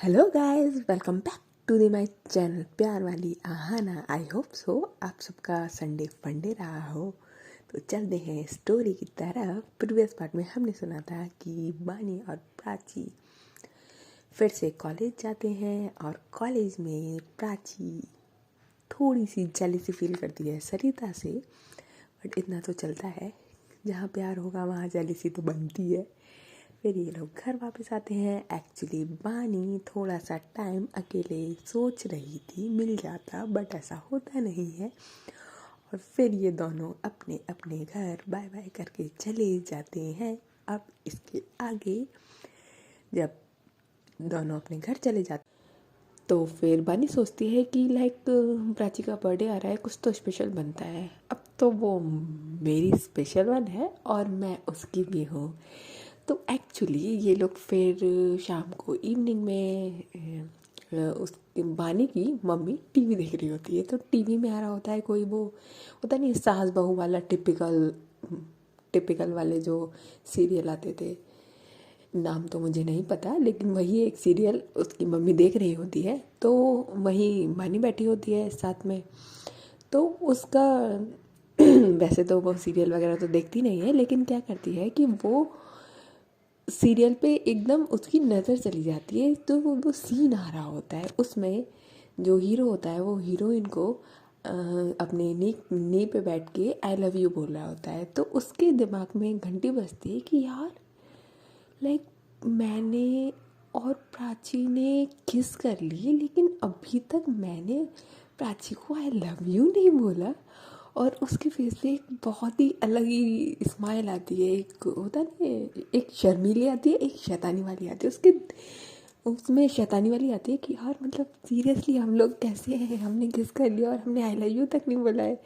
Hello guys, welcome back to the my channel प्यार वाली Aahana. I hope so आप सबका संडे फंडे रहा हो। तो चलते हैं स्टोरी की तरफ। प्रीवियस पार्ट में हमने सुना था कि बानी और प्राची फिर से कॉलेज जाते हैं और कॉलेज में प्राची थोड़ी सी जेलसी फील करती है सरिता से। बट इतना तो चलता है, जहाँ प्यार होगा वहाँ जेलसी तो बनती है। फिर ये लोग घर वापस आते हैं। एक्चुअली बानी थोड़ा सा टाइम अकेले सोच रही थी मिल जाता, बट ऐसा होता नहीं है। और फिर ये दोनों अपने अपने घर बाय बाय करके चले जाते हैं। अब इसके आगे जब दोनों अपने घर चले जाते तो फिर बानी सोचती है कि प्राची का बर्थडे आ रहा है, कुछ तो स्पेशल बनता है। अब तो वो मेरी स्पेशल वन है और मैं उसकी भी हूँ। तो एक्चुअली ये लोग फिर शाम को इवनिंग में उस बानी की मम्मी टीवी देख रही होती है। तो टीवी में आ रहा होता है कोई वो होता नहीं, सास बहू वाला टिपिकल टिपिकल वाले जो सीरियल आते थे। नाम तो मुझे नहीं पता, लेकिन वही एक सीरियल उसकी मम्मी देख रही होती है। तो वहीं बानी बैठी होती है साथ में। तो उसका वैसे तो वो सीरियल वगैरह तो देखती नहीं है, लेकिन क्या करती है कि वो सीरियल पे एकदम उसकी नज़र चली जाती है। तो वो सीन आ रहा होता है, उसमें जो हीरो होता है वो हीरोइन को अपने नी पे बैठ के आई लव यू बोल रहा होता है। तो उसके दिमाग में घंटी बजती है कि यार मैंने और प्राची ने किस कर ली, लेकिन अभी तक मैंने प्राची को आई लव यू नहीं बोला। और उसके फेस पे एक बहुत ही अलग ही स्माइल आती है। एक होता है ना, एक शर्मीली आती है, एक शैतानी वाली आती है। उसमें शैतानी वाली आती है कि यार सीरियसली हम लोग कैसे हैं, हमने किस कर लिया और हमने आई लव यू तक नहीं बोला है।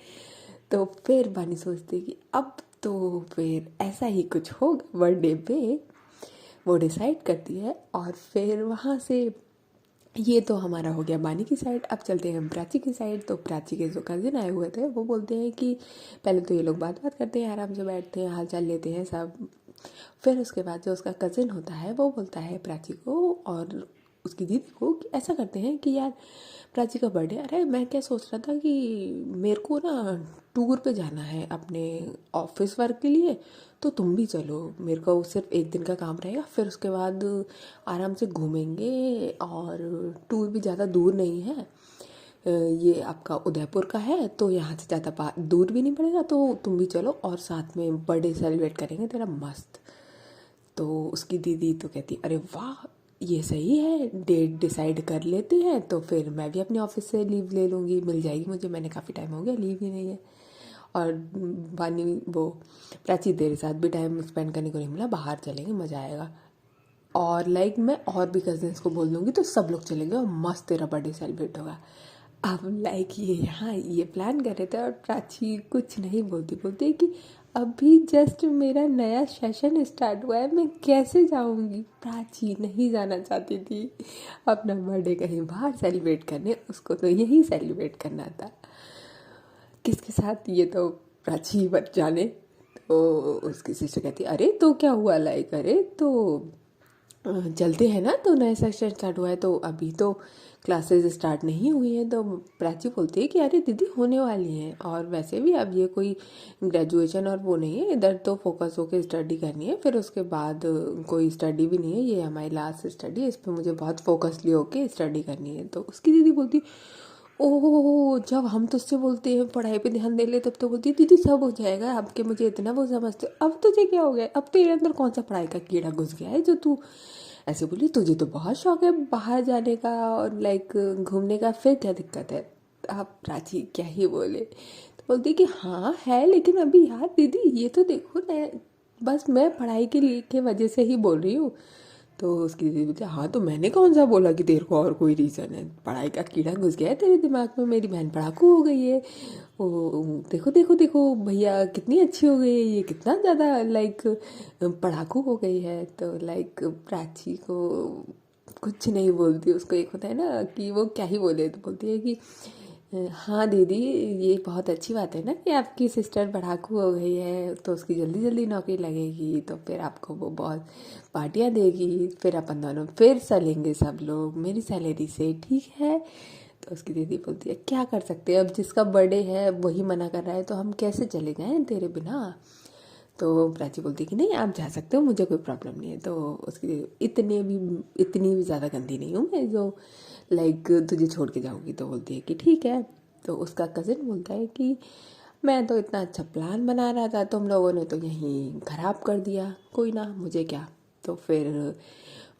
तो फिर बानी सोचती है कि अब तो फिर ऐसा ही कुछ होगा बर्थडे पे। वो डिसाइड करती है और फिर वहाँ से ये तो हमारा हो गया बानी की साइड। अब चलते हैं प्राची की साइड। तो प्राची के जो कज़िन आए हुए थे वो बोलते हैं कि पहले तो ये लोग बात करते हैं, आराम से बैठते हैं, हाल चाल लेते हैं सब। फिर उसके बाद जो उसका कज़िन होता है वो बोलता है प्राची को और उसकी दीदी को कि ऐसा करते हैं कि यार प्राची का बर्थडे आ रहा है, मैं क्या सोच रहा था कि मेरे को ना टूर पे जाना है अपने ऑफिस वर्क के लिए, तो तुम भी चलो। मेरे को सिर्फ एक दिन का काम रहेगा, फिर उसके बाद आराम से घूमेंगे। और टूर भी ज़्यादा दूर नहीं है, ये आपका उदयपुर का है, तो यहाँ से ज़्यादा दूर भी नहीं पड़ेगा। तो तुम भी चलो और साथ में बर्थडे सेलिब्रेट करेंगे तेरा मस्त। तो उसकी दीदी तो कहती अरे वाह ये सही है, डेट डिसाइड कर लेते हैं। तो फिर मैं भी अपने ऑफिस से लीव ले लूँगी, मिल जाएगी मुझे, मैंने काफ़ी टाइम हो गया लीव ही नहीं है। और बानी वो प्राची तेरे साथ भी टाइम स्पेंड करने को नहीं मिला, बाहर चलेंगे मज़ा आएगा। और मैं और भी कजिन्स को बोल दूँगी तो सब लोग चलेंगे और मस्त तेरा बर्थडे सेलिब्रेट होगा। अब ये यहाँ ये प्लान कर रहे थे और प्राची कुछ नहीं बोलती, बोलती है कि अभी जस्ट मेरा नया सेशन स्टार्ट हुआ है, मैं कैसे जाऊँगी। प्राची नहीं जाना चाहती थी अपना बर्थडे कहीं बाहर सेलिब्रेट करने, उसको तो यहीं सेलिब्रेट करना था। किसके साथ ये तो प्राची ही बच जाने। तो उसकी सिस्टर कहती अरे तो क्या हुआ, अरे तो चलते हैं ना, तो नया सेक्शन स्टार्ट हुआ है तो अभी तो क्लासेस स्टार्ट नहीं हुई हैं। तो प्राची बोलती है कि अरे दीदी होने वाली हैं, और वैसे भी अब ये कोई ग्रेजुएशन और वो नहीं है, इधर तो फोकस होकर स्टडी करनी है, फिर उसके बाद कोई स्टडी भी नहीं है, ये हमारी लास्ट स्टडी है, इस पर मुझे बहुत फोकसली होकर स्टडी करनी है। तो उसकी दीदी बोलती ओह, जब हम तुझसे बोलते हैं पढ़ाई पे ध्यान दे ले, तब तो बोलती दीदी सब हो जाएगा, आपके मुझे इतना वो समझते हो, अब तुझे क्या हो गया, अब तेरे अंदर कौन सा पढ़ाई का कीड़ा घुस गया है जो तू ऐसे बोली। तुझे तो बहुत शौक है बाहर जाने का और घूमने का, फिर क्या दिक्कत है। आप प्राची क्या ही बोले। तो बोलती कि हाँ है, लेकिन अभी यार दीदी ये तो देखो ना, बस मैं पढ़ाई के लिए के वजह से ही बोल रही हूँ। तो उसकी दीदी बोलती हाँ तो मैंने कौन सा बोला कि तेरे को और कोई रीज़न है, पढ़ाई का कीड़ा घुस गया है तेरे दिमाग में, मेरी बहन पढ़ाकू हो गई है। ओ देखो देखो देखो भैया कितनी अच्छी हो गई है, ये कितना ज़्यादा पढ़ाकू हो गई है। तो प्राची को कुछ नहीं बोलती, उसको एक होता है ना कि वो क्या ही बोले, तो बोलती है कि हाँ दीदी, ये बहुत अच्छी बात है ना कि आपकी सिस्टर पढ़ाकू हो गई है तो उसकी जल्दी जल्दी नौकरी लगेगी, तो फिर आपको वो बहुत पार्टियाँ देगी, फिर अपन दोनों फिर चलेंगे सब लोग मेरी सैलरी से, ठीक है। तो उसकी दीदी बोलती है क्या कर सकते हैं, अब जिसका बर्थडे है वही मना कर रहा है तो हम कैसे चले जाएं तेरे बिना। तो प्राची बोलती है कि नहीं आप जा सकते हो, मुझे कोई प्रॉब्लम नहीं है। तो उसकी इतनी भी ज़्यादा गंदी नहीं हूँ मैं जो लाइक तुझे छोड़ के जाऊँगी। तो बोलती है कि ठीक है। तो उसका कज़िन बोलता है कि मैं तो इतना अच्छा प्लान बना रहा था, तुम लोगों ने तो यहीं ख़राब कर दिया, कोई ना मुझे क्या। तो फिर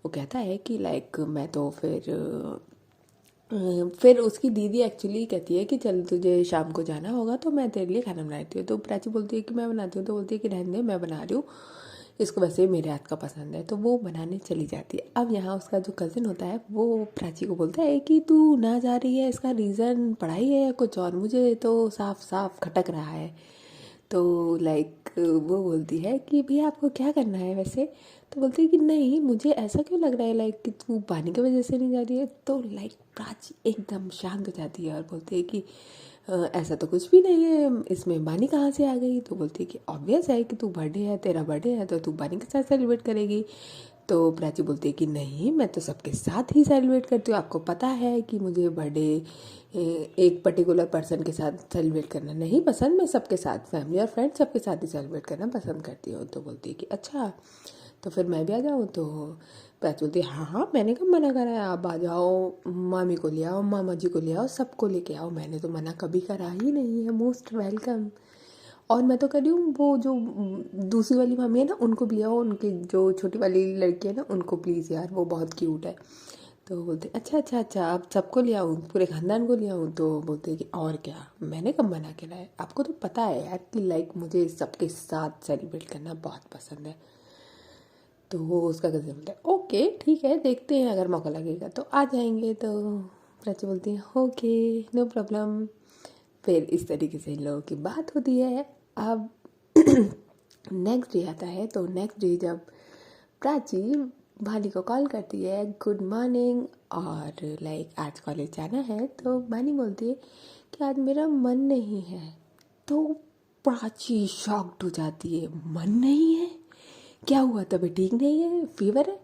वो कहता है कि लाइक मैं तो फिर उसकी दीदी एक्चुअली कहती है कि चल तुझे शाम को जाना होगा तो मैं तेरे लिए खाना बना देती हूँ। तो प्राची बोलती है कि मैं बनाती हूँ। तो बोलती है कि रहने दे, मैं बना रही हूँ, इसको वैसे ही मेरे हाथ का पसंद है। तो वो बनाने चली जाती है। अब यहाँ उसका जो कज़िन होता है वो प्राची को बोलता है कि तू ना जा रही है, इसका रीज़न पढ़ाई है या कुछ और, मुझे तो साफ साफ खटक रहा है। तो लाइक वो बोलती है कि भैया आपको क्या करना है वैसे। तो बोलती है कि नहीं मुझे ऐसा क्यों लग रहा है लाइक कि तू पानी की वजह से नहीं जा रही है। तो लाइक प्राची एकदम शांत हो जाती है और बोलती है कि ऐसा तो कुछ भी नहीं है, इसमें बानी कहाँ से आ गई। तो बोलती है कि ऑब्वियस है कि तू बर्थडे है, तेरा बर्थडे है तो तू बानी के साथ सेलिब्रेट करेगी। तो प्राची बोलती है कि नहीं मैं तो सबके साथ ही सेलिब्रेट करती हूँ, आपको पता है कि मुझे बर्थडे एक पर्टिकुलर पर्सन के साथ सेलिब्रेट करना नहीं पसंद, मैं सबके साथ फैमिली और फ्रेंड्स सबके साथ ही सेलिब्रेट करना पसंद करती हूँ। तो बोलती है कि अच्छा तो फिर मैं भी आ जाऊँ। तो प्राची बोलती है हाँ हाँ मैंने कब मना करा है, आप आ जाओ, मामी को ले आओ, मामा जी को ले आओ, सबको लेके आओ, मैंने तो मना कभी करा ही नहीं है, मोस्ट वेलकम। और मैं तो कह रही हूँ वो जो दूसरी वाली मामी है ना उनको भी ले आओ, उनकी जो छोटी वाली लड़की है ना उनको प्लीज़ यार, वो बहुत क्यूट है। तो बोलते अच्छा अच्छा अच्छा आप सबको ले आऊँ, पूरे ख़ानदान को ले आऊँ। तो बोलते कि और क्या, मैंने कब मना करा है, आपको तो पता है यार कि लाइक मुझे सबके साथ सेलिब्रेट करना बहुत पसंद है। तो वो उसका कज़न बोलता है ओके ठीक है देखते हैं, अगर मौका लगेगा तो आ जाएंगे। तो प्राची बोलती है ओके नो प्रॉब्लम। फिर इस तरीके से इन लोगों की बात होती है। अब नेक्स्ट डे आता है। तो नेक्स्ट डे जब प्राची बानी को कॉल करती है गुड मॉर्निंग और लाइक आज कॉलेज जाना है, तो बानी बोलती है कि आज मेरा मन नहीं है। तो प्राची शॉक्ड हो जाती है, मन नहीं है, क्या हुआ, तबीयत ठीक नहीं है, फीवर है,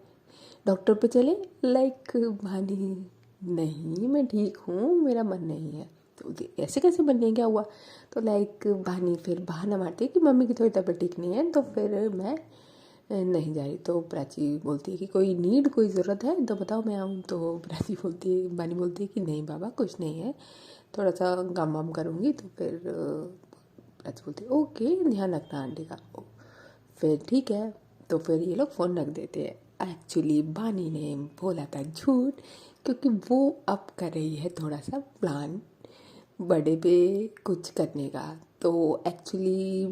डॉक्टर पे चले। लाइक बानी नहीं मैं ठीक हूँ, मेरा मन नहीं है। तो ऐसे कैसे मन नहीं, क्या हुआ। तो लाइक बानी फिर बहाना मारती है कि मम्मी की थोड़ी तबीयत ठीक नहीं है तो फिर मैं नहीं जा रही। तो प्राची बोलती है कि कोई नीड कोई ज़रूरत है तो बताओ मैं आऊँ। तो प्राची बोलती है बानी बोलती है कि नहीं बाबा कुछ नहीं है, थोड़ा सा काम वाम करूँगी। तो फिर प्राची बोलती है ओके ध्यान रखना आंटी का। फिर ठीक है। तो फिर ये लोग फ़ोन रख देते हैं। एक्चुअली बानी ने बोला था झूठ, क्योंकि वो अब कर रही है थोड़ा सा प्लान बर्थडे पे कुछ करने का। तो एक्चुअली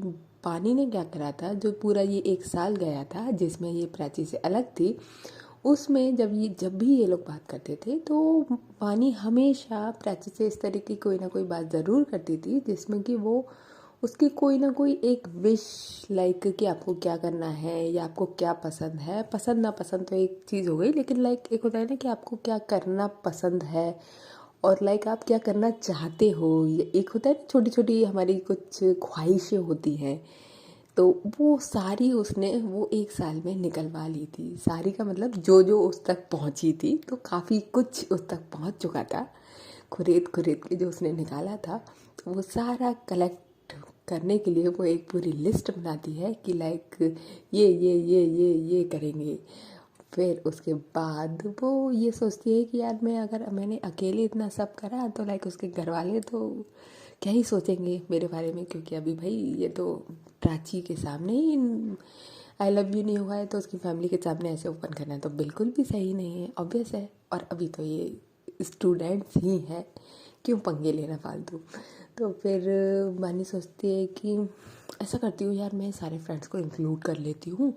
पानी ने क्या करा था, जो पूरा ये एक साल गया था जिसमें ये प्राची से अलग थी, उसमें जब भी ये लोग बात करते थे तो पानी हमेशा प्राची से इस तरह की कोई ना कोई बात ज़रूर करती थी जिसमें कि वो उसकी कोई ना कोई एक विश लाइक कि आपको क्या करना है या आपको क्या पसंद है, पसंद ना पसंद तो एक चीज़ हो गई, लेकिन लाइक एक होता है ना कि आपको क्या करना पसंद है और लाइक आप क्या करना चाहते हो। ये एक होता है ना छोटी छोटी हमारी कुछ ख्वाहिशें होती हैं, तो वो सारी उसने वो एक साल में निकलवा ली थी। सारी का मतलब जो जो उस तक पहुंची थी, तो काफ़ी कुछ उस तक पहुंच चुका था, खुरेद खुरेद के जो उसने निकाला था। तो वो सारा कलेक्ट करने के लिए वो एक पूरी लिस्ट बनाती है कि लाइक ये करेंगे। फिर उसके बाद वो ये सोचती है कि यार मैंने अकेले इतना सब करा तो लाइक उसके घर वाले तो क्या ही सोचेंगे मेरे बारे में, क्योंकि अभी भाई ये तो प्राची के सामने ही आई लव यू नहीं हुआ है, तो उसकी फैमिली के सामने ऐसे ओपन करना तो बिल्कुल भी सही नहीं है, ऑब्वियस है। और अभी तो ये स्टूडेंट्स ही हैं, क्यों पंगे लेना फालतू। तो फिर बानी सोचती है कि ऐसा करती हूँ यार मैं सारे फ्रेंड्स को इंक्लूड कर लेती हूँ,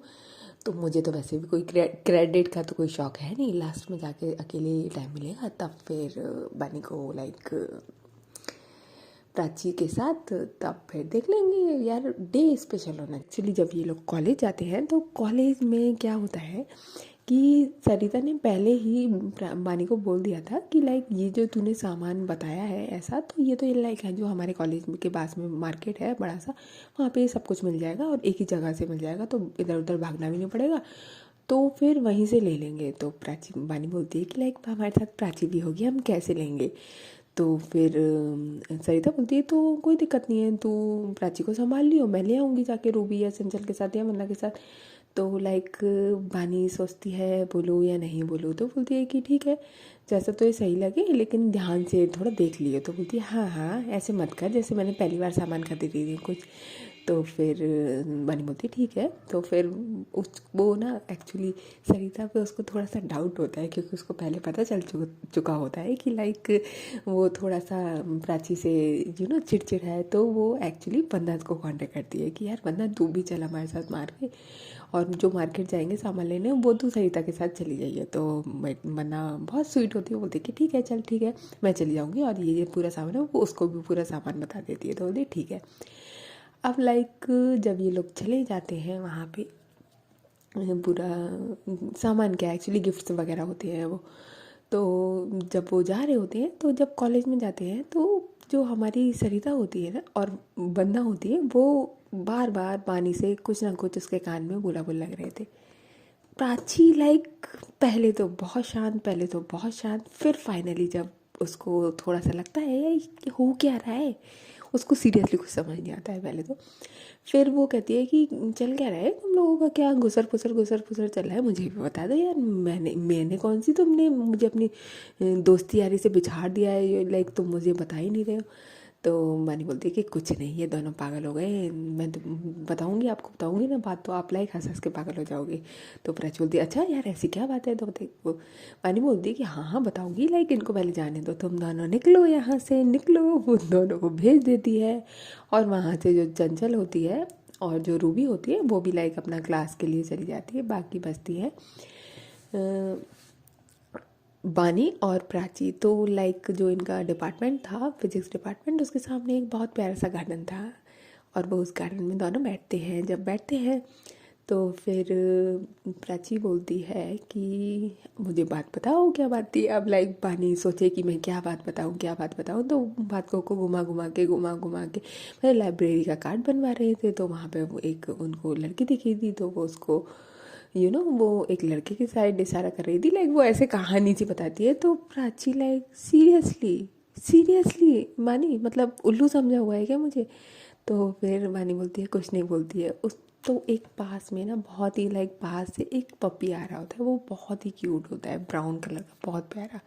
तो मुझे तो वैसे भी कोई क्रेडिट का तो कोई शौक है नहीं, लास्ट में जाके अकेले टाइम मिलेगा तब फिर बानी को लाइक प्राची के साथ तब फिर देख लेंगे। यार डे स्पेशल होना एक्चुअली जब ये लोग कॉलेज जाते हैं तो कॉलेज में क्या होता है कि सरिता ने पहले ही बानी को बोल दिया था कि लाइक ये जो तूने सामान बताया है ऐसा, तो ये लाइक है जो हमारे कॉलेज के पास में मार्केट है बड़ा सा, वहाँ पे सब कुछ मिल जाएगा और एक ही जगह से मिल जाएगा, तो इधर उधर भागना भी नहीं पड़ेगा, तो फिर वहीं से ले लेंगे। तो प्राची बानी बोलती है कि लाइक हमारे साथ प्राची भी होगी, हम कैसे लेंगे। तो फिर सरिता बोलती है तो कोई दिक्कत नहीं है, तू प्राची को संभाल लियो, मैं ले आऊँगी जाके रूबी या चंचल के साथ या वंदना के साथ। तो लाइक बानी सोचती है बोलो या नहीं बोलो, तो बोलती है कि ठीक है जैसा तो ये सही लगे, लेकिन ध्यान से थोड़ा देख लियो। तो बोलती है हाँ हाँ ऐसे मत कर जैसे मैंने पहली बार सामान खरीदी थी कुछ। तो फिर बानी बोलती है ठीक है। तो फिर उस वो ना एक्चुअली सरिता पे उसको थोड़ा सा डाउट होता है, क्योंकि उसको पहले पता चल चुका होता है कि लाइक वो थोड़ा सा प्राची से चिड़चिड़ है। तो वो एक्चुअली वंदना को कांटेक्ट करती है कि यार वंदना तू भी चल हमारे साथ मार्केट, और जो मार्केट जाएंगे सामान लेने वो तू सरिता के साथ चली जाइए। तो वंदना बहुत स्वीट होती है, बोलती है कि ठीक है चल ठीक है मैं चली जाऊँगी, और ये पूरा सामान है वो उसको भी पूरा सामान बता देती है। तो बोलती है ठीक है। अब लाइक जब ये लोग चले जाते हैं वहाँ पे, पूरा सामान क्या एक्चुअली गिफ्ट्स वगैरह होते हैं वो, तो जब वो जा रहे होते हैं, तो जब कॉलेज में जाते हैं तो जो हमारी सरिता होती है ना और वंदना होती है, वो बार बार बानी से कुछ ना कुछ उसके कान में बोला लग रहे थे। प्राची लाइक पहले तो बहुत शांत, फिर फाइनली जब उसको थोड़ा सा लगता है ये हो क्या रहा है, उसको सीरियसली कुछ समझ नहीं आता है पहले तो, फिर वो कहती है कि चल क्या रहा है तुम लोगों का, क्या घुसर फुसर चल रहा है, मुझे भी बता दो यार, मैंने कौन सी, तुमने मुझे अपनी दोस्ती यारी से बिछाड़ दिया है, लाइक तुम मुझे बता ही नहीं रहे हो। तो मानी बोलती है कि कुछ नहीं, ये दोनों पागल हो गए, मैं तो बताऊंगी आपको, बताऊंगी ना बात, तो आप लाइक हंस के पागल हो जाओगे। तो प्राची बोलती है अच्छा यार ऐसी क्या बात है। तो वो मानी बोलती है कि हाँ हाँ बताऊंगी, लाइक इनको पहले जाने दो, तुम दोनों निकलो यहाँ से निकलो। वो दोनों को भेज देती है, और वहाँ से जो चंचल होती है और जो रूबी होती है वो भी लाइक अपना क्लास के लिए चली जाती है, बाकी बचती है बानी और प्राची। तो लाइक जो इनका डिपार्टमेंट था फिजिक्स डिपार्टमेंट, उसके सामने एक बहुत प्यारा सा गार्डन था, और वो उस गार्डन में दोनों बैठते हैं। जब बैठते हैं तो फिर प्राची बोलती है कि मुझे बात बताओ क्या बात थी। अब लाइक बानी सोचे कि मैं क्या बात बताऊँ, तो बात को घुमा घुमा के मतलब लाइब्रेरी का कार्ड बनवा रहे थे, तो वहाँ पे वो एक उनको लड़की दिखी थी, तो वो उसको वो एक लड़के की साइड इशारा कर रही थी, लाइक वो ऐसे कहानी सी बताती है। तो प्राची लाइक सीरियसली मानी, मतलब उल्लू समझा हुआ है क्या मुझे। तो फिर मानी बोलती है कुछ नहीं, बोलती है उस तो एक पास में ना बहुत ही लाइक पास से एक पपी आ रहा होता है, वो बहुत ही क्यूट होता है, ब्राउन कलर का बहुत प्यारा।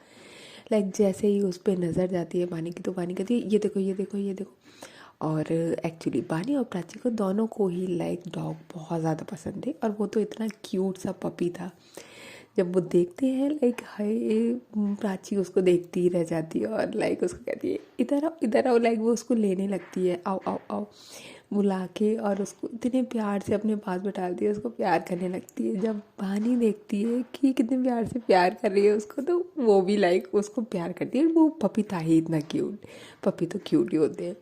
लाइक जैसे ही उस पर नज़र जाती है बानी की, तो बानी कहती है ये देखो ये देखो ये देखो। और एक्चुअली बानी और प्राची को दोनों को ही लाइक डॉग बहुत ज़्यादा पसंद है, और वो तो इतना क्यूट सा पपी था। जब वो देखते हैं लाइक हाय, प्राची उसको देखती ही रह जाती है, और लाइक उसको कहती है इधर आओ, लाइक वो उसको लेने लगती है, आओ आओ आओ बुला के, और उसको इतने प्यार से अपने पास बैठाती है, उसको प्यार करने लगती है। जब बानी देखती है कि कितने प्यार से प्यार कर रही है उसको, तो वो भी लाइक उसको प्यार करती है। वो पपी था ही इतना क्यूट, पपी तो क्यूट ही होते हैं।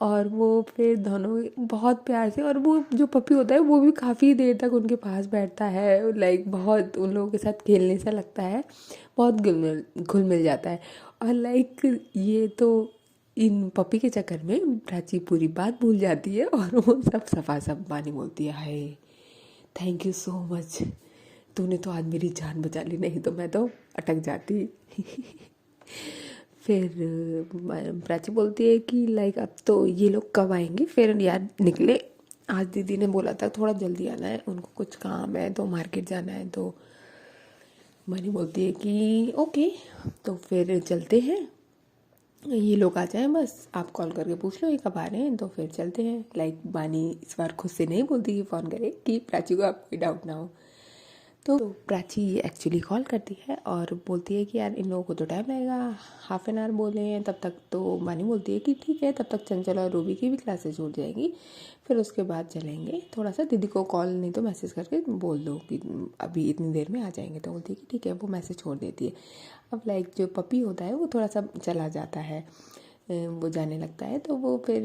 और वो फिर दोनों बहुत प्यार से, और वो जो पपी होता है वो भी काफ़ी देर तक उनके पास बैठता है, लाइक बहुत उन लोगों के साथ खेलने सा लगता है, बहुत घुल मिल जाता है। और लाइक ये तो इन पपी के चक्कर में प्राची पूरी बात भूल जाती है, और वो सब बानी बोलती है hi thank you so much, तूने तो आज मेरी जान बचा ली, नहीं तो मैं तो अटक जाती। फिर प्राची बोलती है कि लाइक अब तो ये लोग कब आएंगे, फिर यार निकले, आज दीदी ने बोला था थोड़ा जल्दी आना है, उनको कुछ काम है तो मार्केट जाना है। तो मनी बोलती है कि ओके, तो फिर चलते हैं, ये लोग आ जाएं बस, आप कॉल करके पूछ लो ये कब आ रहे हैं, तो फिर चलते हैं। लाइक बानी इस बार खुद से नहीं बोलती कि फ़ोन करे कि प्राची को आप कोई डाउट ना हो। तो प्राची एक्चुअली कॉल करती है और बोलती है कि यार इन लोगों को तो टाइम लगेगा, हाफ एन आवर बोले हैं तब तक। तो मानी बोलती है कि ठीक है, तब तक चंचल और रूबी की भी क्लासेस छूट जाएंगी, फिर उसके बाद चलेंगे। थोड़ा सा दीदी को कॉल नहीं तो मैसेज करके बोल दो कि अभी इतनी देर में आ जाएंगे। तो बोलती है कि ठीक है, वो मैसेज छोड़ देती है। अब लाइक जो पपी होता है वो थोड़ा सा चला जाता है, वो जाने लगता है। तो वो फिर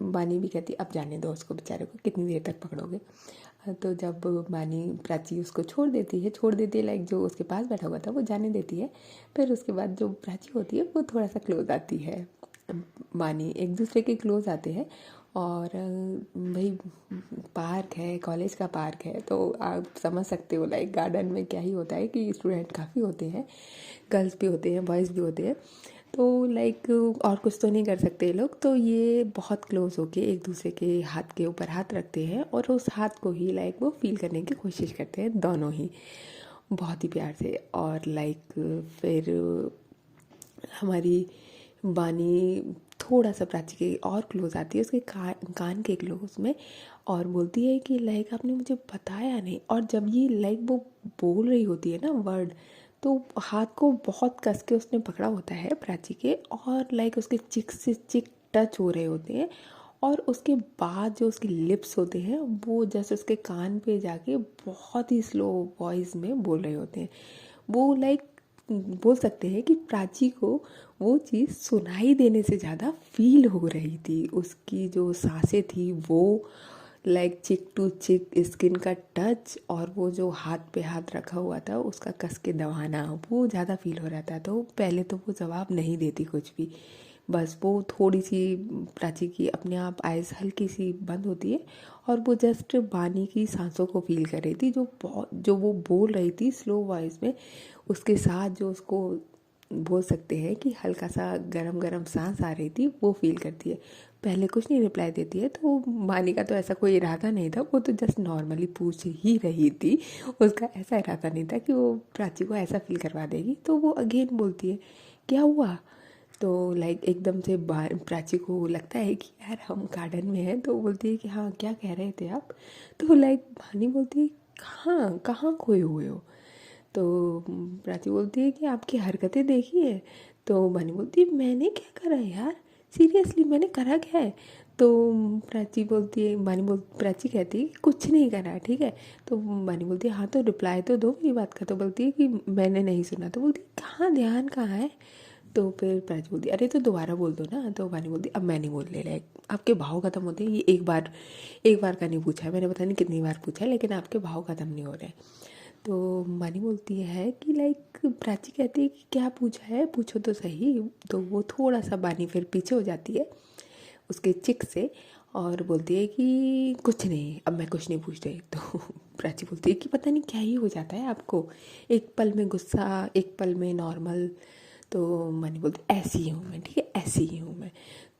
बानी भी कहती अब जाने दो उसको बेचारे को, कितनी देर तक पकड़ोगे। तो जब मानी प्राची उसको छोड़ देती है लाइक जो उसके पास बैठा हुआ था वो जाने देती है। फिर उसके बाद जो प्राची होती है वो थोड़ा सा क्लोज आती है, मानी एक दूसरे के क्लोज आते हैं। और भाई पार्क है, कॉलेज का पार्क है, तो आप समझ सकते हो लाइक गार्डन में क्या ही होता है कि स्टूडेंट काफ़ी होते हैं, गर्ल्स भी होते हैं, बॉयज़ भी होते हैं। तो लाइक और कुछ तो नहीं कर सकते ये लोग, तो ये बहुत क्लोज होके एक दूसरे के हाथ के ऊपर हाथ रखते हैं और उस हाथ को ही लाइक वो फील करने की कोशिश करते हैं दोनों ही, बहुत ही प्यार से। और लाइक फिर हमारी बानी थोड़ा सा प्राची के और क्लोज आती है, उसके कान के क्लोज में, और बोलती है कि लाइक आपने मुझे बताया नहीं। और जब ये लाइक वो बोल रही होती है ना वर्ड, तो हाथ को बहुत कस के उसने पकड़ा होता है प्राची के, और लाइक उसके चिक से चिक टच हो रहे होते हैं। और उसके बाद जो उसके लिप्स होते हैं वो जैसे उसके कान पे जाके बहुत ही स्लो वॉइस में बोल रहे होते हैं। वो लाइक बोल सकते हैं कि प्राची को वो चीज़ सुनाई देने से ज़्यादा फील हो रही थी। उसकी जो सांसें थी वो लाइक चिक टू चिक स्किन का टच, और वो जो हाथ पे हाथ रखा हुआ था उसका कस के दबाना, वो ज़्यादा फील हो रहा था। तो पहले तो वो जवाब नहीं देती कुछ भी, बस वो थोड़ी सी प्राची की अपने आप आइज़ हल्की सी बंद होती है और वो जस्ट बानी की सांसों को फील कर रही थी, जो वो बोल रही थी स्लो वॉइस में। उसके साथ जो उसको बोल सकते हैं कि हल्का सा गरम गरम सांस आ रही थी, वो फील करती है। पहले कुछ नहीं रिप्लाई देती है, तो बानी का तो ऐसा कोई इरादा नहीं था, वो तो जस्ट नॉर्मली पूछ ही रही थी। उसका ऐसा इरादा नहीं था कि वो प्राची को ऐसा फील करवा देगी। तो वो अगेन बोलती है क्या हुआ। तो लाइक एकदम से प्राची को लगता है कि यार हम गार्डन में हैं, तो बोलती है कि हाँ क्या कह रहे थे आप। तो लाइक बानी बोलती है कहाँ कहाँ खोए हुए हो। तो प्राची बोलती है कि आपकी हरकतें देखी है। तो बानी बोलती है मैंने क्या करा यार, सीरियसली मैंने करा क्या है। तो प्राची कहती है कि कुछ नहीं करा, ठीक है। तो बानी बोलती है हाँ तो रिप्लाई तो दो मेरी बात का। तो बोलती है कि मैंने नहीं सुना। तो बोलती है कहाँ ध्यान कहाँ है। तो फिर प्राची बोलती अरे तो दोबारा बोल दो ना। तो वानी बोलती अब मैं नहीं बोलने लायक, आपके भाव खत्म होते हैं। ये एक बार का नहीं पूछा है मैंने, पता नहीं कितनी बार पूछा है, लेकिन आपके भाव खत्म नहीं हो रहे। तो वानी बोलती है कि लाइक प्राची कहती है कि क्या पूछा है, पूछो तो सही। तो वो थोड़ा सा बानी फिर पीछे हो जाती है उसके चिक से और बोलती है कि कुछ नहीं, अब मैं कुछ नहीं पूछ रही। तो प्राची बोलती है कि पता नहीं क्या ही हो जाता है आपको, एक पल में गुस्सा, एक पल में नॉर्मल। तो मनी बोलती ऐसी ही हूँ मैं, ठीक है ऐसी ही हूँ मैं।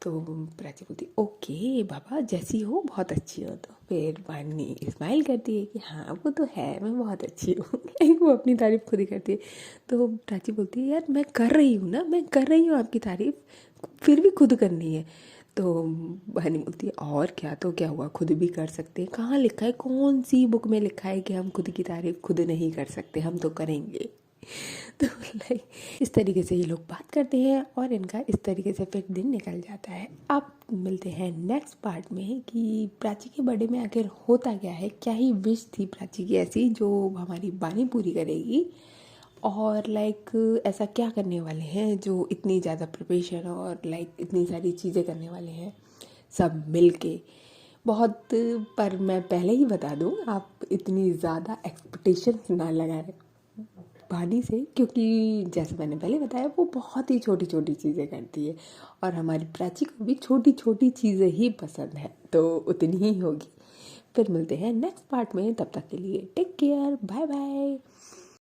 तो प्राची बोलती ओके बाबा जैसी हो, बहुत अच्छी हो। तो फिर वानी स्माइल करती है कि हाँ वो तो है, मैं बहुत अच्छी हूँ। वो अपनी तारीफ़ खुद ही करती है। तो प्राची बोलती है यार मैं कर रही हूँ ना, मैं कर रही हूँ आपकी तारीफ़, फिर भी खुद करनी है। तो बहनी बोलती है और क्या, तो क्या हुआ, खुद भी कर सकते हैं। कहाँ लिखा है, कौन सी बुक में लिखा है कि हम खुद की तारीफ़ खुद नहीं कर सकते, हम तो करेंगे। तो लाइक इस तरीके से ये लोग बात करते हैं और इनका इस तरीके से फिर दिन निकल जाता है। अब मिलते हैं नेक्स्ट पार्ट में कि प्राची के बर्थडे में आखिर होता क्या है, क्या ही विश थी प्राची की ऐसी जो हमारी बानी पूरी करेगी, और लाइक ऐसा क्या करने वाले हैं जो इतनी ज़्यादा प्रिपरेशन और लाइक इतनी सारी चीज़ें करने वाले हैं सब मिल के बहुत। पर मैं पहले ही बता दूँ, आप इतनी ज़्यादा एक्सपेक्टेशंस ना लगा रहे बानी से, क्योंकि जैसे मैंने पहले बताया वो बहुत ही छोटी छोटी चीज़ें करती है और हमारी प्राची को भी छोटी छोटी चीज़ें ही पसंद है, तो उतनी ही होगी। फिर मिलते हैं नेक्स्ट पार्ट में, तब तक के लिए टेक केयर, बाय बाय।